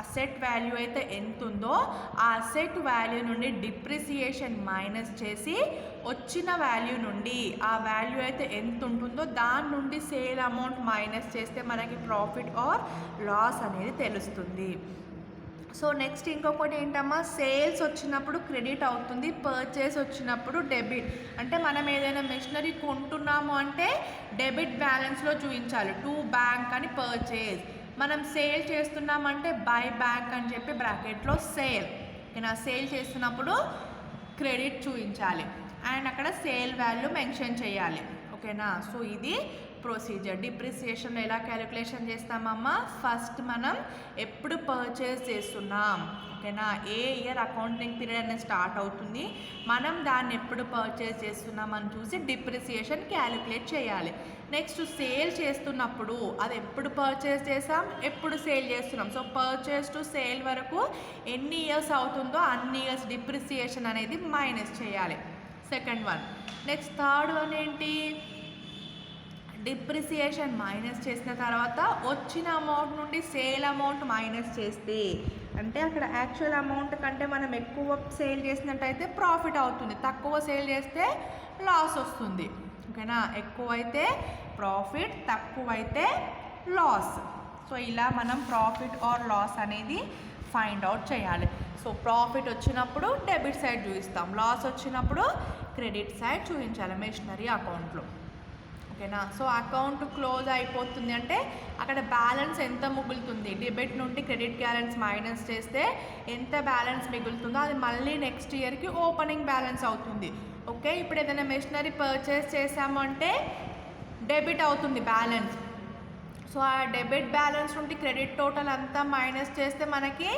అసెట్ వాల్యూ అయితే ఎంత ఉందో ఆ అసెట్ వాల్యూ నుండి డిప్రిసియేషన్ మైనస్ చేసి వచ్చిన వాల్యూ నుండి ఆ వాల్యూ అయితే ఎంత ఉంటుందో దాని నుండి సేల్ అమౌంట్ మైనస్ చేస్తే మనకి ప్రాఫిట్ ఆర్ లాస్ అనేది తెలుస్తుంది. సో నెక్స్ట్ ఇంకొకటి ఏంటమ్మా, సేల్స్ వచ్చినప్పుడు క్రెడిట్ అవుతుంది, పర్చేస్ వచ్చినప్పుడు డెబిట్. అంటే మనం ఏదైనా మెషినరీ కొంటున్నాము అంటే డెబిట్ బ్యాలెన్స్లో చూపించాలి, టు బ్యాంక్ అని పర్చేస్. మనం సేల్ చేస్తున్నామంటే బై బ్యాంక్ అని చెప్పి బ్రాకెట్లో సేల్. ఓకేనా, సేల్ చేస్తున్నప్పుడు క్రెడిట్ చూపించాలి అండ్ అక్కడ సేల్ వాల్యూ మెన్షన్ చేయాలి. ఓకేనా, సో ఇది ప్రొసీజర్. డిప్రిసియేషన్ ఎలా క్యాలిక్యులేషన్ చేస్తామమ్మా, ఫస్ట్ మనం ఎప్పుడు పర్చేస్ చేస్తున్నాం, ఓకేనా, ఏ ఇయర్ అకౌంటింగ్ పీరియడ్ అనేది స్టార్ట్ అవుతుంది, మనం దాన్ని ఎప్పుడు పర్చేస్ చేస్తున్నాం అని చూసి డిప్రిసియేషన్ క్యాలిక్యులేట్ చేయాలి. నెక్స్ట్ సేల్ చేస్తున్నప్పుడు అది ఎప్పుడు పర్చేస్ చేసాం, ఎప్పుడు సేల్ చేస్తున్నాం. సో పర్చేస్ టు సేల్ వరకు ఎన్ని ఇయర్స్ అవుతుందో అన్ని ఇయర్స్ డిప్రిసియేషన్ అనేది మైనస్ చేయాలి. Second one. Next third one ఏంటి, డిప్రిసియేషన్ మైనస్ చేసిన తర్వాత వచ్చిన అమౌంట్ నుండి సేల్ అమౌంట్ మైనస్ చేస్తే, అంటే అక్కడ యాక్చువల్ అమౌంట్ కంటే మనం ఎక్కువ సేల్ చేసినట్టయితే ప్రాఫిట్ అవుతుంది, తక్కువ సేల్ చేస్తే లాస్ వస్తుంది. ఓకేనా, ఎక్కువైతే ప్రాఫిట్, తక్కువైతే లాస్. సో ఇలా మనం ప్రాఫిట్ ఆర్ లాస్ అనేది ఫైండ్ అవుట్ చేయాలి. సో ప్రాఫిట్ వచ్చినప్పుడు డెబిట్ సైడ్ చూపిస్తాం, లాస్ వచ్చినప్పుడు క్రెడిట్ సైడ్ చూపించాలి మెషినరీ అకౌంట్లో. ఓకేనా, సో అకౌంట్ క్లోజ్ అయిపోతుంది అంటే అక్కడ బ్యాలెన్స్ ఎంత మిగులుతుంది, డెబిట్ నుండి క్రెడిట్ బ్యాలెన్స్ మైనస్ చేస్తే ఎంత బ్యాలెన్స్ మిగులుతుందో అది మళ్ళీ నెక్స్ట్ ఇయర్కి ఓపెనింగ్ బ్యాలెన్స్ అవుతుంది. ఓకే, ఇప్పుడు ఏదైనా మెషినరీ పర్చేస్ చేసాము అంటే డెబిట్ అవుతుంది బ్యాలెన్స్. సో ఆ డెబిట్ బ్యాలెన్స్ నుండి క్రెడిట్ టోటల్ అంతా మైనస్ చేస్తే మనకి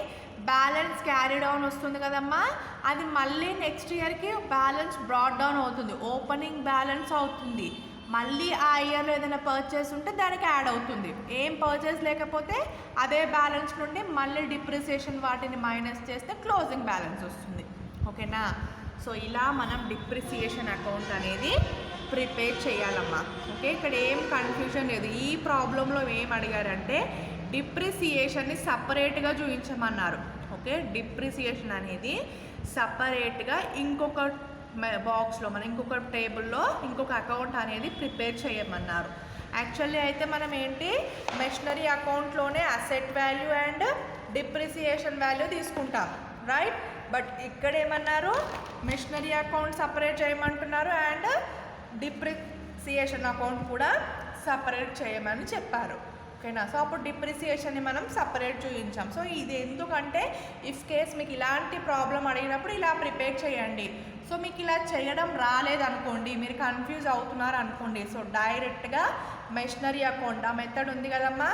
బ్యాలెన్స్ క్యారీ డౌన్ వస్తుంది కదమ్మా, అది మళ్ళీ నెక్స్ట్ ఇయర్కి బ్యాలెన్స్ బ్రాడ్ డౌన్ అవుతుంది, ఓపెనింగ్ బ్యాలెన్స్ అవుతుంది. మళ్ళీ ఆ ఇయర్లో ఏదైనా పర్చేస్ ఉంటే దానికి యాడ్ అవుతుంది. ఏం పర్చేస్ లేకపోతే అదే బ్యాలెన్స్ నుండి మళ్ళీ డిప్రిసియేషన్ వాటిని మైనస్ చేస్తే క్లోజింగ్ బ్యాలెన్స్ వస్తుంది. ఓకేనా, సో ఇలా మనం డిప్రిసియేషన్ అకౌంట్ అనేది ప్రిపేర్ చేయాలమ్మా. ఓకే, ఇక్కడ ఏం కన్ఫ్యూజన్ లేదు. ఈ ప్రాబ్లంలో ఏం అడిగారంటే డిప్రిసియేషన్ని సపరేట్గా చూపించమన్నారు. ఓకే, డిప్రిసియేషన్ అనేది సపరేట్గా ఇంకొక బాక్స్లో మనం ఇంకొక టేబుల్లో ఇంకొక అకౌంట్ అనేది ప్రిపేర్ చేయమన్నారు. యాక్చువల్లీ అయితే మనం ఏంటి మెషినరీ అకౌంట్లోనే asset value and depreciation value తీసుకుంటాం, రైట్. బట్ ఇక్కడ ఏమన్నారు, మెషినరీ అకౌంట్ సపరేట్ చేయమంటున్నారు అండ్ డిప్రిసియేషన్ అకౌంట్ కూడా సపరేట్ చేయమని చెప్పారు. ఓకేనా, సో అప్పుడు డిప్రిసియేషన్ని మనం సపరేట్ చూపించాం. సో ఇది ఎందుకంటే ఇఫ్ కేస్ మీకు ఇలాంటి ప్రాబ్లం అడిగినప్పుడు ఇలా ప్రిపేర్ చేయండి. సో మీకు ఇలా చేయడం రాలేదనుకోండి, మీరు కన్ఫ్యూజ్ అవుతున్నారు అనుకోండి, సో డైరెక్ట్గా మెషినరీ అకౌంట్ ఆ మెథడ్ ఉంది కదమ్మా,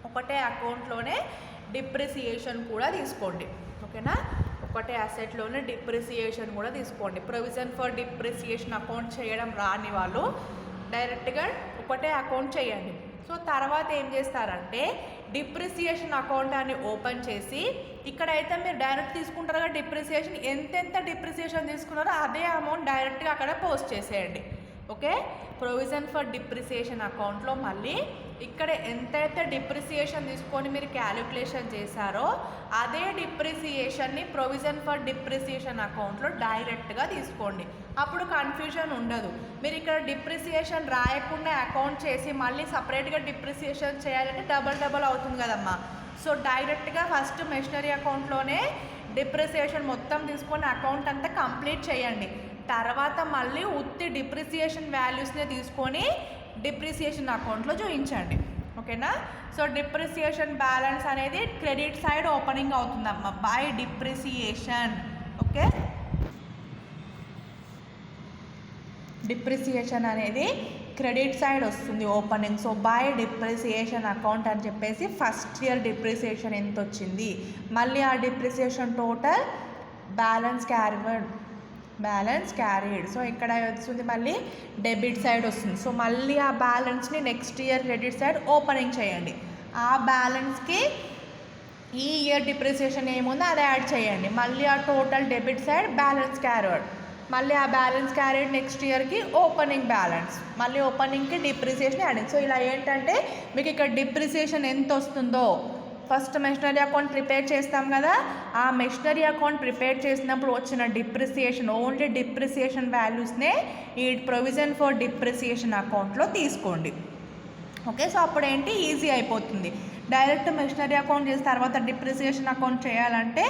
ఒకటే అకౌంట్లోనే డిప్రిసియేషన్ కూడా తీసుకోండి. ఓకేనా, ఒకటే అసెట్లోనే డిప్రిసియేషన్ కూడా తీసుకోండి. ప్రొవిజన్ ఫర్ డిప్రిసియేషన్ అకౌంట్ చేయడం రాని వాళ్ళు డైరెక్ట్గా ఒకటే అకౌంట్ చేయండి. సో తర్వాత ఏం చేస్తారంటే డిప్రిసియేషన్ అకౌంట్ అని ఓపెన్ చేసి ఇక్కడైతే మీరు డైరెక్ట్ తీసుకుంటారు కదా డిప్రిసియేషన్, ఎంతెంత డిప్రిసియేషన్ తీసుకున్నారో అదే అమౌంట్ డైరెక్ట్గా అక్కడ పోస్ట్ చేసేయండి. ఓకే, ప్రొవిజన్ ఫర్ డిప్రిసియేషన్ అకౌంట్లో మళ్ళీ ఇక్కడ ఎంతైతే డిప్రిసియేషన్ తీసుకొని మీరు క్యాలిక్యులేషన్ చేశారో అదే డిప్రిసియేషన్ని ప్రొవిజన్ ఫర్ డిప్రిసియేషన్ అకౌంట్లో డైరెక్ట్గా తీసుకోండి. అప్పుడు కన్ఫ్యూజన్ ఉండదు. మీరు ఇక్కడ డిప్రిసియేషన్ రాయకుండా అకౌంట్ చేసి మళ్ళీ సపరేట్గా డిప్రిసియేషన్ చేయాలంటే డబల్ అవుతుంది కదమ్మా. సో డైరెక్ట్గా ఫస్ట్ మెషినరీ అకౌంట్లోనే డిప్రిసియేషన్ మొత్తం తీసుకొని అకౌంట్ అంతా కంప్లీట్ చేయండి. తర్వాత మళ్ళీ ఉత్తి డిప్రిసియేషన్ వాల్యూస్నే తీసుకొని డిప్రిసియేషన్ అకౌంట్లో చూపించండి. ఓకేనా, సో డిప్రిసియేషన్ బ్యాలెన్స్ అనేది క్రెడిట్ సైడ్ ఓపెనింగ్ అవుతుందమ్మా బై డిప్రిసియేషన్. ఓకే, డిప్రిసియేషన్ అనేది క్రెడిట్ సైడ్ వస్తుంది opening. So by depreciation account అని చెప్పేసి ఫస్ట్ ఇయర్ డిప్రిసియేషన్ ఎంత వచ్చింది, మళ్ళీ ఆ depreciation total balance carried. So ఇక్కడ వస్తుంది మళ్ళీ డెబిట్ సైడ్ వస్తుంది. సో మళ్ళీ ఆ బ్యాలెన్స్ని next year credit side opening చేయండి. ఆ బ్యాలెన్స్కి ఈ ఇయర్ డిప్రిసియేషన్ ఏముందో అది యాడ్ చేయండి. మళ్ళీ ఆ total debit side balance carried, మళ్ళీ ఆ బ్యాలెన్స్ క్యారీడ్ నెక్స్ట్ ఇయర్కి ఓపెనింగ్ బ్యాలెన్స్, మళ్ళీ ఓపెనింగ్కి డిప్రిసియేషన్ యాడ్. సో ఇలా ఏంటంటే మీకు ఇక్కడ డిప్రిసియేషన్ ఎంత వస్తుందో ఫస్ట్ మెషినరీ అకౌంట్ ప్రిపేర్ చేస్తాం కదా, ఆ మెషినరీ అకౌంట్ ప్రిపేర్ చేసినప్పుడు వచ్చిన డిప్రిసియేషన్ ఓన్లీ డిప్రిసియేషన్ వాల్యూస్నే ఈ ప్రొవిజన్ ఫర్ డిప్రిసియేషన్ అకౌంట్లో తీసుకోండి. ఓకే, సో అప్పుడు ఏంటి ఈజీ అయిపోతుంది. డైరెక్ట్ మెషినరీ అకౌంట్ చేసిన తర్వాత డిప్రిసియేషన్ అకౌంట్ చేయాలంటే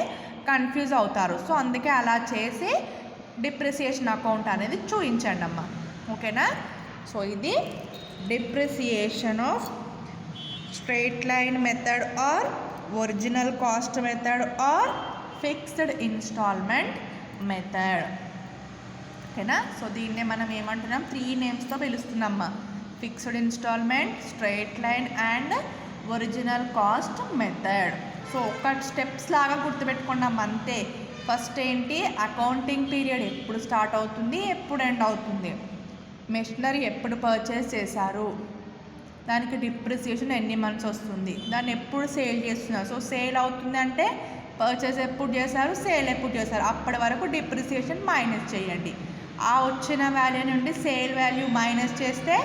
కన్ఫ్యూజ్ అవుతారు. సో అందుకే అలా చేసి డిప్రిసియేషన్ అకౌంట్ అనేది చూపించండి అమ్మ. ఓకేనా? సో ఇది depreciation of straight line method or original cost method or fixed instalment method. ఓకేనా? సో దీన్నే మనం ఏమంటున్నాం, 3 నేమ్స్తో పిలుస్తున్నామ్మా. Fixed instalment, straight line and original cost method. So ఒక స్టెప్స్ లాగా గుర్తుపెట్టుకున్నాం అంతే. ఫస్ట్ ఏంటి, అకౌంటింగ్ పీరియడ్ ఎప్పుడు స్టార్ట్ అవుతుంది, ఎప్పుడు ఎండ్ అవుతుంది, మెషినరీ ఎప్పుడు పర్చేస్ చేశారు, దానికి డిప్రిసియేషన్ ఎన్ని మంత్స్ వస్తుంది, దాన్ని ఎప్పుడు సేల్ చేస్తున్నారు. సో సేల్ అవుతుంది అంటే పర్చేస్ ఎప్పుడు చేశారు, సేల్ ఎప్పుడు చేశారు, అప్పటి వరకు డిప్రిసియేషన్ మైనస్ చేయండి. ఆ వచ్చిన వాల్యూ నుండి సేల్ వాల్యూ మైనస్ చేస్తే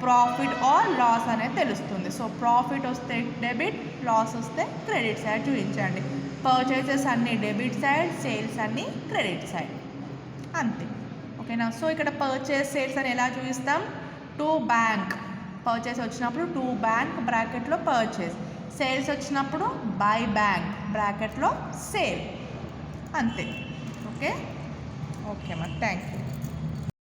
ప్రాఫిట్ ఆర్ లాస్ అనేది తెలుస్తుంది. సో ప్రాఫిట్ వస్తే డెబిట్, లాస్ వస్తే క్రెడిట్ సైడ్ చూపించండి. పర్చేసెస్ అన్నీ డెబిట్ సైడ్, సేల్స్ అన్నీ క్రెడిట్ సైడ్, అంతే. ఓకేనా? సో ఇక్కడ పర్చేస్ సేల్స్ అని ఎలా చూపిస్తాం, టు బ్యాంక్. పర్చేస్ వచ్చినప్పుడు టు బ్యాంక్ బ్రాకెట్లో పర్చేస్, సేల్స్ వచ్చినప్పుడు బై బ్యాంక్ బ్రాకెట్లో సేల్, అంతే. ఓకే, ఓకే అమ్మా, థ్యాంక్ యూ.